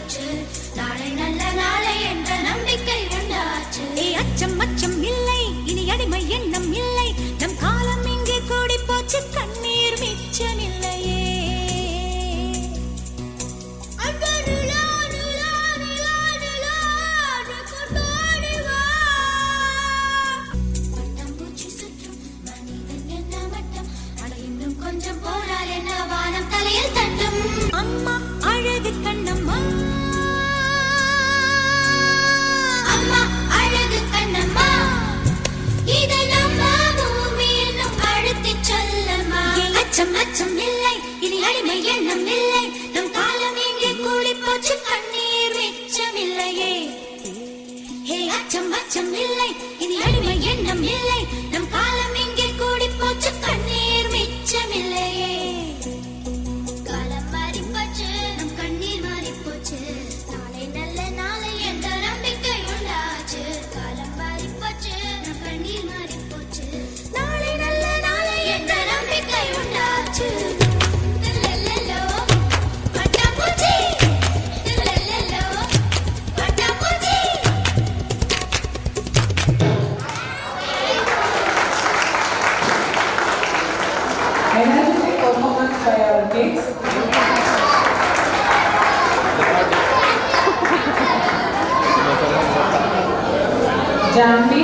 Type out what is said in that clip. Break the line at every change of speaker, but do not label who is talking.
போச்சு. நாளை நல்ல நாளை என்ற நம்பிக்கை உண்டாச்சு. அச்சம் அச்சம் இல்லை, இனி அடிமை எண்ணம் இல்லை. நம் காலம் இங்கே கூடி போச்சு, கண்ணீர் மிச்சமில்லையே. கொஞ்சம் போனால் என்ன வானம் தலையில் தட்டும். அம்மா அழகு கண்ணம்மா, அம்மா அழகு கண்ணம்மா, இதை நம்ம பூமி என்னும் அழுத்தி சொல்லம்மா. அச்சம் அச்சம் இல்லை, இனி அடிமை எண்ணம் இல்லை. நம் காலம் இங்கே கூடி போச்சு, கண்ணீர் மிச்சமில்லையே. ஹே அச்சம் அச்சம் இல்லை, இனி அடிமை எண்ணம் இல்லை. நம் காலம் இங்கே கூடி போச்சு, கண்ணீர் மிச்சமில்லையே. காலம் மாறி போச்சு, நம் கண்ணீர் மாறி போச்சு. நாளை நல்ல நாளை என்ற நம்பிக்கை உண்டாச்சு. காலம் மாறி போச்சு, நம் கண்ணீர் மாறி போச்சு. நாளை நல்ல நாளை என்ற நம்பிக்கை உண்டாச்சு. லல்லல்லோ பட்டாம்பூச்சி, லல்லல்லோ பட்டாம்பூச்சி.
Energetic performance by our kids. Janvi,